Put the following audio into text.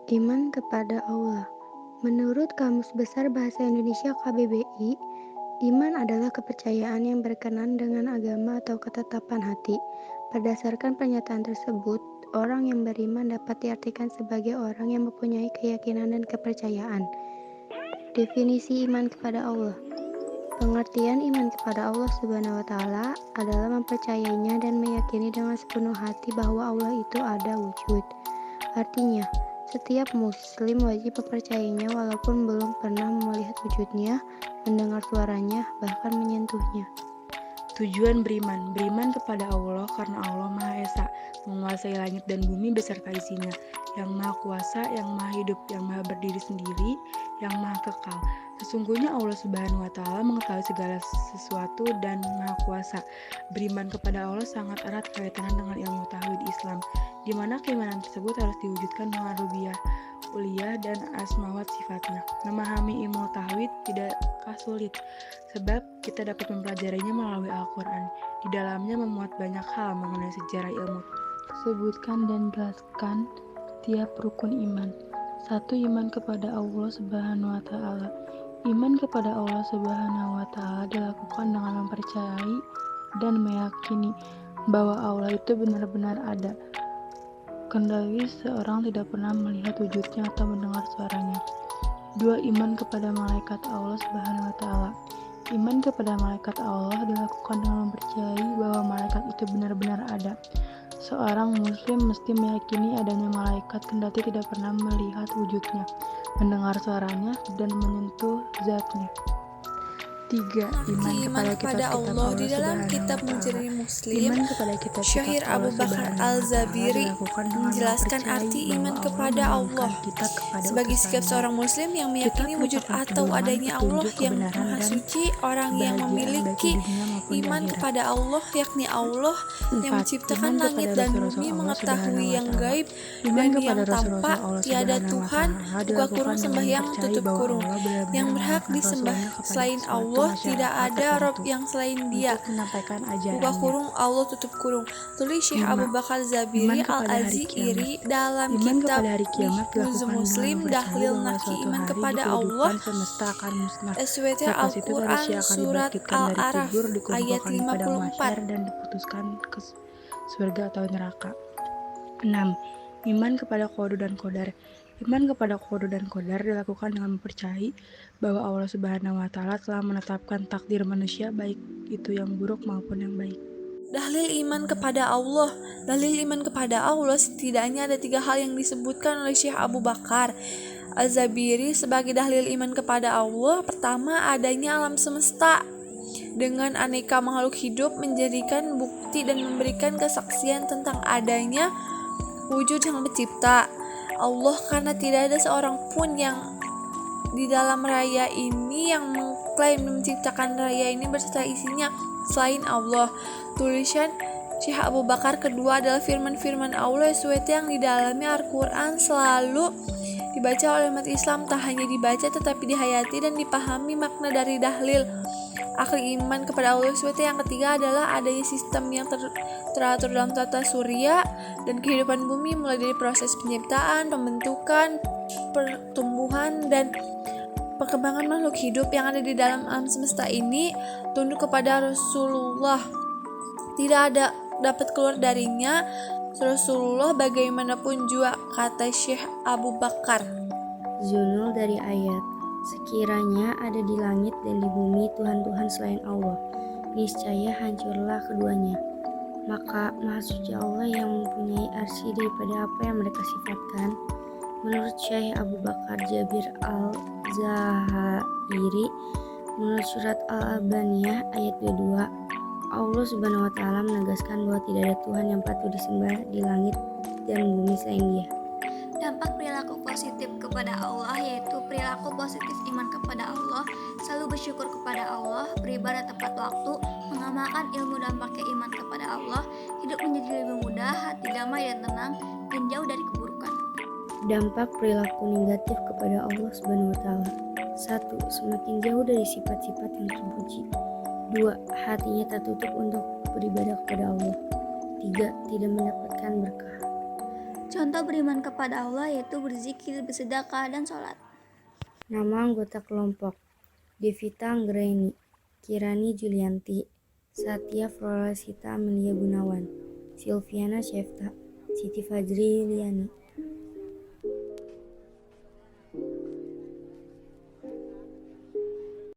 Iman kepada Allah. Menurut Kamus Besar Bahasa Indonesia KBBI, iman adalah kepercayaan yang berkenan dengan agama atau ketetapan hati. Berdasarkan pernyataan tersebut, orang yang beriman dapat diartikan sebagai orang yang mempunyai keyakinan dan kepercayaan. Definisi iman kepada Allah. Pengertian iman kepada Allah Subhanahu wa Ta'ala adalah mempercayainya dan meyakini dengan sepenuh hati bahwa Allah itu ada wujud. Artinya, setiap muslim wajib mempercayainya walaupun belum pernah melihat wujudnya, mendengar suaranya, bahkan menyentuhnya. Tujuan beriman kepada Allah karena Allah Maha Esa, menguasai langit dan bumi beserta isinya, yang Maha Kuasa, yang Maha Hidup, yang Maha Berdiri sendiri, yang Maha Kekal. Sesungguhnya Allah Subhanahu wa Ta'ala mengetahui segala sesuatu dan Maha Kuasa. Beriman kepada Allah sangat erat kaitannya dengan ilmu tauhid Islam, di mana keimanan tersebut harus diwujudkan dengan rububiyah, uliyah, dan asmawat sifatnya. Memahami ilmu tauhid tidaklah sulit, sebab kita dapat mempelajarinya melalui Al-Quran. Di dalamnya memuat banyak hal mengenai sejarah ilmu. Sebutkan dan jelaskan tiap rukun iman. 1. Iman kepada Allah Subhanahu wa Ta'ala. Iman kepada Allah Subhanahu wa Ta'ala dilakukan dengan mempercayai dan meyakini bahwa Allah itu benar-benar ada, kendali seorang tidak pernah melihat wujudnya atau mendengar suaranya. 2. Iman kepada malaikat Allah Subhanahu wa Ta'ala. Iman kepada malaikat Allah dilakukan dengan mempercayai bahwa malaikat itu benar-benar ada. Seorang muslim mesti meyakini adanya malaikat kendati tidak pernah melihat wujudnya, mendengar suaranya, dan menyentuh zatnya. 3. Iman kepada Allah. Di dalam kitab Menjadi Muslim, Syahir Abu Bakar Al-Zabiri menjelaskan arti iman kepada Allah sebagai sikap seorang muslim yang meyakini wujud atau adanya Allah yang Maha Suci. Orang yang memiliki iman kepada Allah, yakni Allah yang menciptakan langit dan bumi, mengetahui yang gaib dan yang tampak, tiada Tuhan, buka kurung sembahyang tutup kurung, yang berhak disembah selain Allah, tidak ada Rob yang selain Dia, buka kurung Allah tutup kurung. Tulis Syekh Abu Bakar Zabiri Al-Azhiri dalam kitab Hifdzul Muslim Dahlil Naki Iman kepada Allah, SWT Al-Quran Surat Al-Araf ayat 54. dan diputuskan ke surga atau neraka. 6. Iman kepada qada dan qadar. Iman kepada qada dan qadar dilakukan dengan mempercayai bahwa Allah Subhanahu wa Ta'ala telah menetapkan takdir manusia, baik itu yang buruk maupun yang baik. Dalil iman kepada Allah. Dalil iman kepada Allah setidaknya ada 3 hal yang disebutkan oleh Syekh Abu Bakar Al-Zabiri sebagai dalil iman kepada Allah. Pertama, adanya alam semesta dengan aneka makhluk hidup, menjadikan bukti dan memberikan kesaksian tentang adanya wujud yang pencipta Allah, karena tidak ada seorang pun yang di dalam raya ini yang mengklaim menciptakan raya ini beserta isinya selain Allah. Tulisan Syekh Abu Bakar kedua adalah firman-firman Allah SWT yang di dalamnya Al-Quran selalu dibaca oleh umat Islam, tak hanya dibaca tetapi dihayati dan dipahami makna dari dalil akal iman kepada Allah SWT. Yang ketiga adalah adanya sistem yang teratur dalam tata surya dan kehidupan bumi, mulai dari proses penciptaan, pembentukan, pertumbuhan, dan perkembangan makhluk hidup yang ada di dalam alam semesta ini. Tunduk kepada Rasulullah, tidak ada dapat keluar darinya Rasulullah bagaimanapun juga, kata Syekh Abu Bakar. Zunul dari ayat, sekiranya ada di langit dan di bumi Tuhan-Tuhan selain Allah, niscaya hancurlah keduanya. Maka Maha Suci Allah yang mempunyai arsy daripada apa yang mereka sifatkan. Menurut Syekh Abu Bakar Jabir Al-Zahiri, menurut surat Al-Abaniyah ayat 22, Allah Subhanahu wa Ta'ala menegaskan bahwa tidak ada Tuhan yang patut disembah di langit dan bumi selain Dia. Dampak perilaku positif kepada Allah yaitu perilaku positif iman kepada Allah, selalu bersyukur kepada Allah, beribadah tepat waktu, mengamalkan ilmu dan pakai iman kepada Allah, hidup menjadi lebih mudah, hati damai dan tenang, dan jauh dari keburukan. Dampak perilaku negatif kepada Allah Subhanahu wa Ta'ala. 1. Semakin jauh dari sifat-sifat yang terpuji. 2. Hatinya tertutup untuk beribadah kepada Allah. 3. Tidak mendapatkan berkah. Contoh beriman kepada Allah yaitu berzikir, bersedekah, dan sholat. Nama anggota kelompok: Devita Anggraeni, Kirani Julianti, Satya Flolasita Amelia Gunawan, Silviana Syefta, Siti Fajri Liani.